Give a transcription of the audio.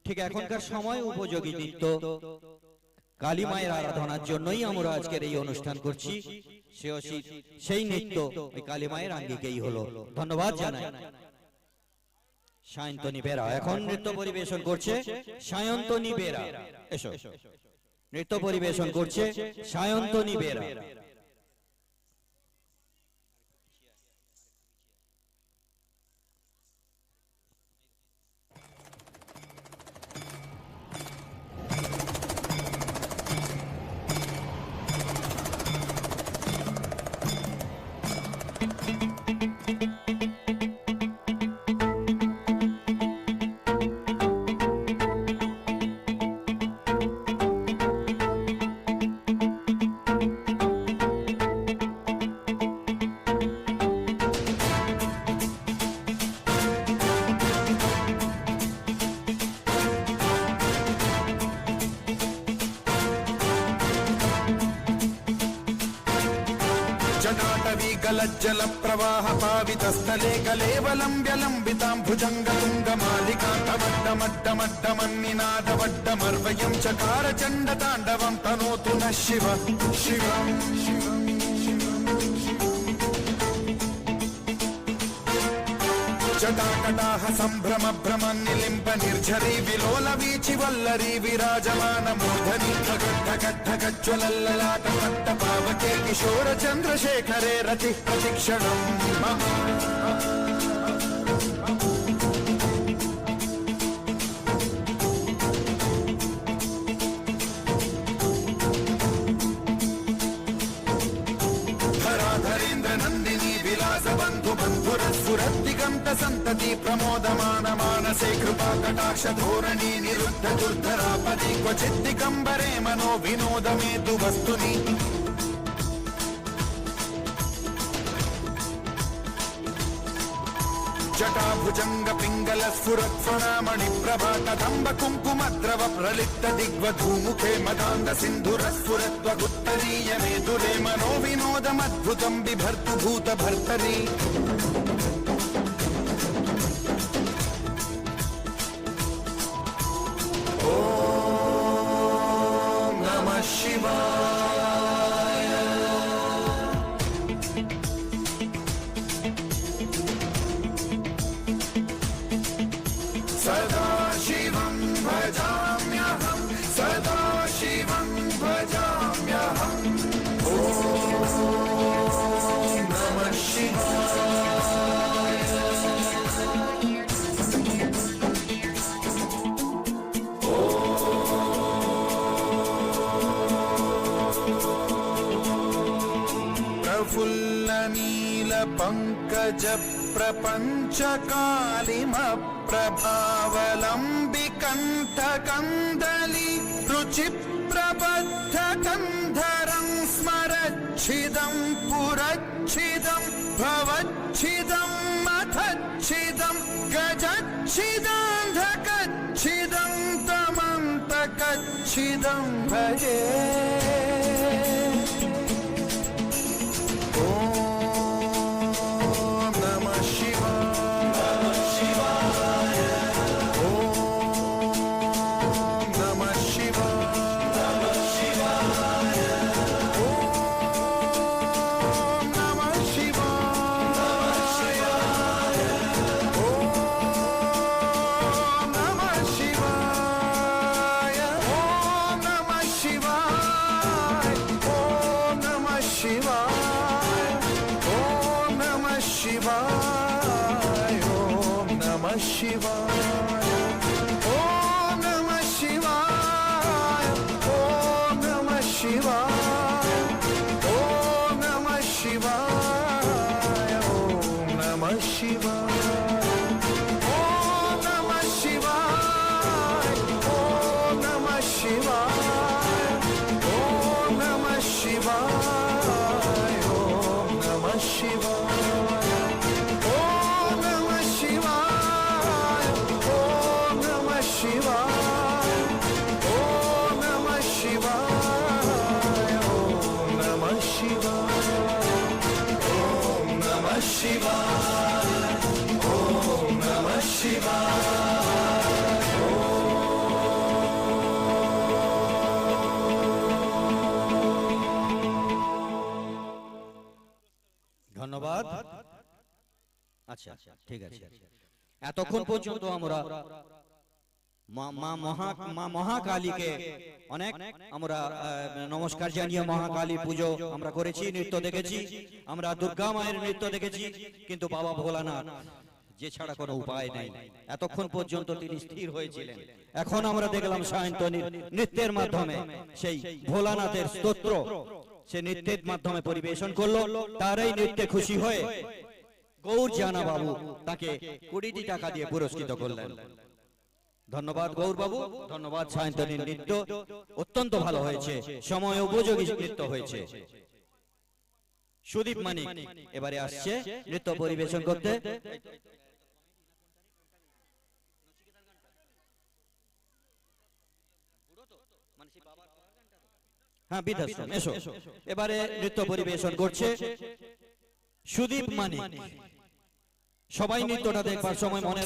ঠিক এখনকার সময় উপযোগী নৃত্য কালী মায়ের আরাধনার জন্যই আমরা আজকের এই অনুষ্ঠান করছি। সেই নৃত্য ওই কালী মায়ের আঙ্গিকেই হলো। ধন্যবাদ জানাই। সায়ন্তনী বেরা এখন নৃত্য পরিবেশন করছে। সায়ন্তনী বেরা এসো, নৃত্য পরিবেশন করছে সায়ন্তনী বেরা। जल प्रवाह पावितस्थले कलेवलम्ब्यलम्बितां भुजङ्गतुङ्गमालिकान्तमड्डमड्डमड्डमन्निनादवड्डमर्वयं चकार चण्डताण्डवं तनोतु नः शिव शिवं शिवं जटाकटाह सम्भ्रम भ्रमन् निलिम्ब निर्झरी विलोल वीचि वल्लरी विराजमान मूर्धनि खगज्ज्वलल्ललाट पट्ट पावके किशोर चन्द्रशेखरे रतिः प्रतिक्षणम् संतति प्रमोदमान मानसे कृपा कटाक्ष धोरणी निरुद्ध दुर्धरापदि क्वचित् दिगम्बरे मनो विनोदमेतु वस्तुनि जटाभुजंग पिंगल स्फुरत्फणामणि प्रभा कदम्ब कुङ्कुमद्रव प्रलिप्त दिग्वधूमुखे मदान्ध सिन्धुरस्फुरत्वगुत्तरीय मेदुरे मनो विनोदमद्भुतं बिभर्तु भूत भर्तरि ओम नमः शिवाय। सदा शिवं भजाम्यहं सदा शिवं भजाम्यहम् ओम नमः शिवाय। प्रफुल्ल नील पंकज प्रपंच कालिम प्रभावलंबिकंठ कंदली रुचि प्रबद्ध कंधरं स्मरच्छिदं पुरच्छिदं भवच्छिदं मथच्छिदं गजच्छिदान्धकच्छिदं तमन्तकच्छिदं भजे। আচ্ছা ঠিক আছে। এতক্ষণ পর্যন্ত আমরা মা মহাকালীকে অনেক আমরা নমস্কার জানিয়ে মহাকালী পুজো আমরা করেছি, নৃত্য দেখেছি, আমরা দুর্গা মায়ের নৃত্য দেখেছি, কিন্তু বাবা ভোলানাথ যে ছাড়া কোনো উপায় নাই। এতক্ষণ পর্যন্ত তিনি স্থির হয়েছিলেন, এখন আমরা দেখলাম সায়ন্তনীর নৃত্যের মাধ্যমে সেই ভোলানাথের স্তোত্র সে নৃত্যের মাধ্যমে পরিবেশন করলো। তারই নৃত্যে খুশি হয়ে গৌর জানা বাবু তাকে 20টি টাকা দিয়ে পুরস্কৃত করলেন। ধন্যবাদ গৌর বাবু, ধন্যবাদ। সায়ন্তনীর নৃত্য অত্যন্ত ভালো হয়েছে, সময় উপযোগী নৃত্য হয়েছে। সুদীপ মানিক এবারে আসছে নৃত্য পরিবেশন করতে। হ্যাঁ বিদ্যাশ্রম এসো, এবারে নৃত্য পরিবেশন করছে সুদীপ মানিক। সবাই নৃত্যটা দেখবার সময় মনে